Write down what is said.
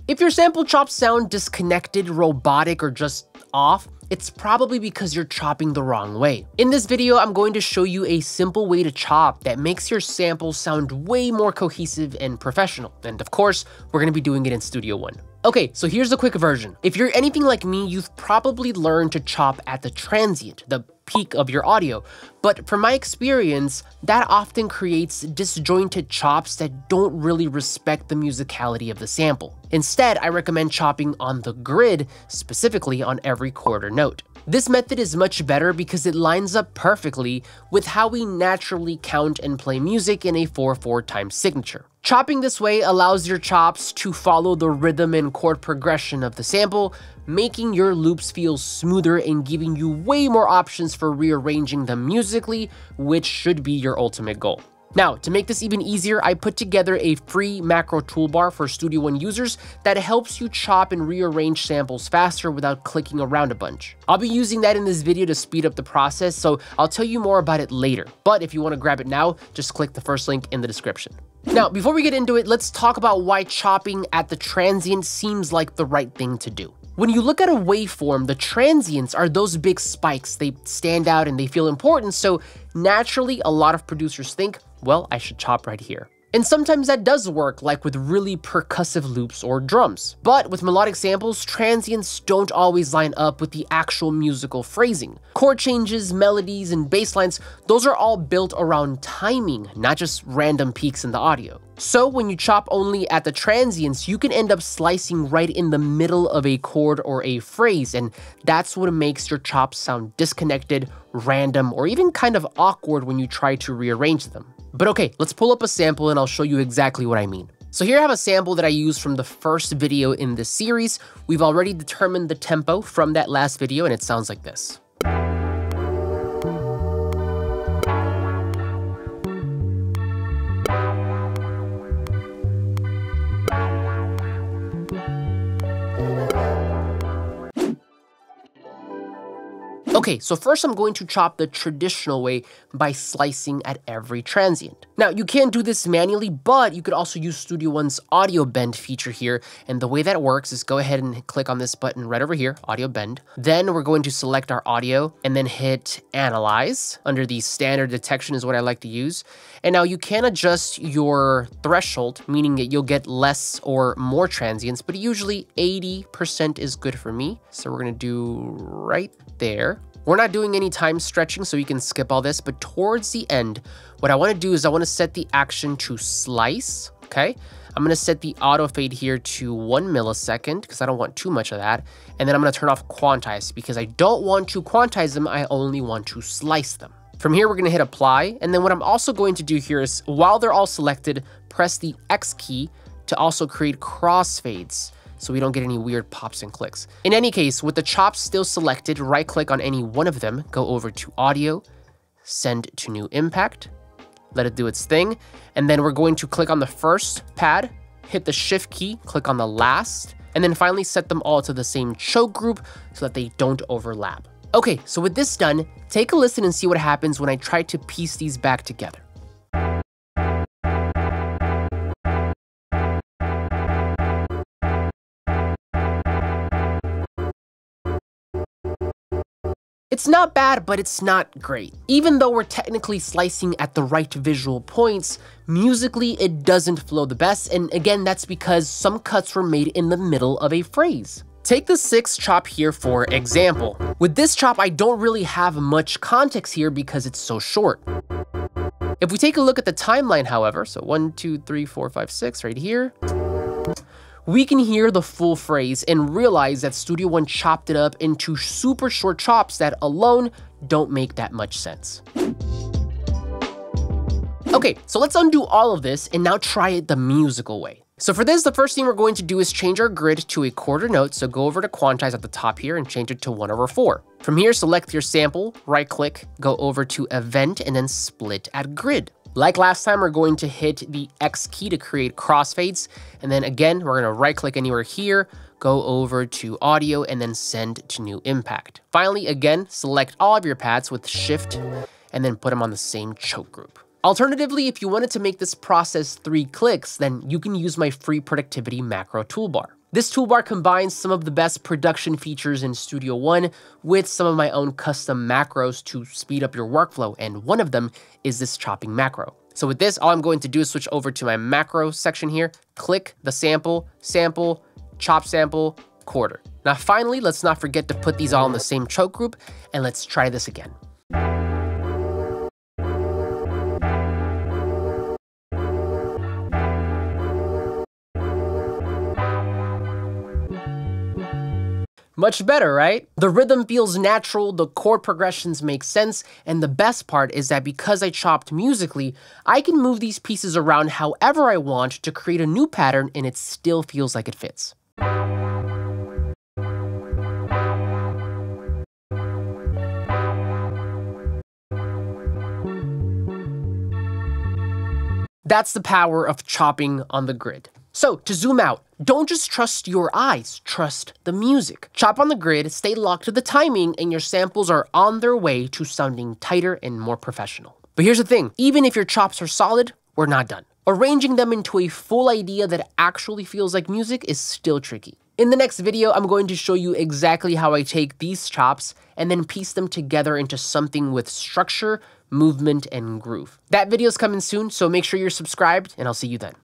If your sample chops sound disconnected, robotic, or just off, it's probably because you're chopping the wrong way. In this video, I'm going to show you a simple way to chop that makes your samples sound way more cohesive and professional. And of course, we're going to be doing it in Studio One. Okay, so here's the quick version. If you're anything like me, you've probably learned to chop at the transient, the peak of your audio. But from my experience, that often creates disjointed chops that don't really respect the musicality of the sample. Instead, I recommend chopping on the grid, specifically on every quarter note. This method is much better because it lines up perfectly with how we naturally count and play music in a 4/4 time signature. Chopping this way allows your chops to follow the rhythm and chord progression of the sample, making your loops feel smoother and giving you way more options for rearranging them musically, which should be your ultimate goal. Now, to make this even easier, I put together a free macro toolbar for Studio One users that helps you chop and rearrange samples faster without clicking around a bunch. I'll be using that in this video to speed up the process, so I'll tell you more about it later. But if you want to grab it now, just click the first link in the description. Now, before we get into it, let's talk about why chopping at the transient seems like the right thing to do. When you look at a waveform, the transients are those big spikes. They stand out and they feel important, so naturally, a lot of producers think, well, I should chop right here. And sometimes that does work, like with really percussive loops or drums. But with melodic samples, transients don't always line up with the actual musical phrasing. Chord changes, melodies, and bass lines, those are all built around timing, not just random peaks in the audio. So when you chop only at the transients, you can end up slicing right in the middle of a chord or a phrase, and that's what makes your chops sound disconnected, random, or even kind of awkward when you try to rearrange them. But okay, let's pull up a sample and I'll show you exactly what I mean. So here I have a sample that I used from the first video in this series. We've already determined the tempo from that last video and it sounds like this. Okay, so first I'm going to chop the traditional way by slicing at every transient. Now, you can do this manually, but you could also use Studio One's audio bend feature here. And the way that works is go ahead and click on this button right over here, audio bend. Then we're going to select our audio and then hit analyze under the standard detection is what I like to use. And now you can adjust your threshold, meaning that you'll get less or more transients, but usually 80% is good for me. So we're gonna do right there. We're not doing any time stretching, so you can skip all this, but towards the end, what I wanna do is I wanna set the action to slice, okay? I'm gonna set the auto fade here to 1 millisecond because I don't want too much of that. And then I'm gonna turn off quantize because I don't want to quantize them, I only want to slice them. From here, we're gonna hit apply. And then what I'm also going to do here is while they're all selected, press the X key to also create crossfades, so we don't get any weird pops and clicks. In any case, with the chops still selected, right click on any one of them, go over to audio, send to new impact, let it do its thing. And then we're going to click on the first pad, hit the shift key, click on the last, and then finally set them all to the same choke group so that they don't overlap. Okay, so with this done, take a listen and see what happens when I try to piece these back together. It's not bad, but it's not great. Even though we're technically slicing at the right visual points, musically it doesn't flow the best, and again, that's because some cuts were made in the middle of a phrase. Take the 6 chop here for example. With this chop, I don't really have much context here because it's so short. If we take a look at the timeline, however, so 1, 2, 3, 4, 5, 6 right here, we can hear the full phrase and realize that Studio One chopped it up into super short chops that alone don't make that much sense. Okay, so let's undo all of this and now try it the musical way. So for this, the first thing we're going to do is change our grid to a quarter note. So go over to quantize at the top here and change it to 1/4. From here, select your sample, right click, go over to event and then split at grid. Like last time, we're going to hit the X key to create crossfades. And then again, we're gonna right click anywhere here, go over to audio and then send to new impact. Finally, again, select all of your pads with shift and then put them on the same choke group. Alternatively, if you wanted to make this process 3 clicks, then you can use my free productivity macro toolbar. This toolbar combines some of the best production features in Studio One with some of my own custom macros to speed up your workflow, and one of them is this chopping macro. So with this, all I'm going to do is switch over to my macro section here, click the sample, chop sample, quarter. Now finally, let's not forget to put these all in the same choke group, and let's try this again. Much better, right? The rhythm feels natural, the chord progressions make sense, and the best part is that because I chopped musically, I can move these pieces around however I want to create a new pattern, and it still feels like it fits. That's the power of chopping on the grid. So to zoom out, don't just trust your eyes, trust the music. Chop on the grid, stay locked to the timing, and your samples are on their way to sounding tighter and more professional. But here's the thing, even if your chops are solid, we're not done. Arranging them into a full idea that actually feels like music is still tricky. In the next video, I'm going to show you exactly how I take these chops and then piece them together into something with structure, movement, and groove. That video's coming soon, so make sure you're subscribed, and I'll see you then.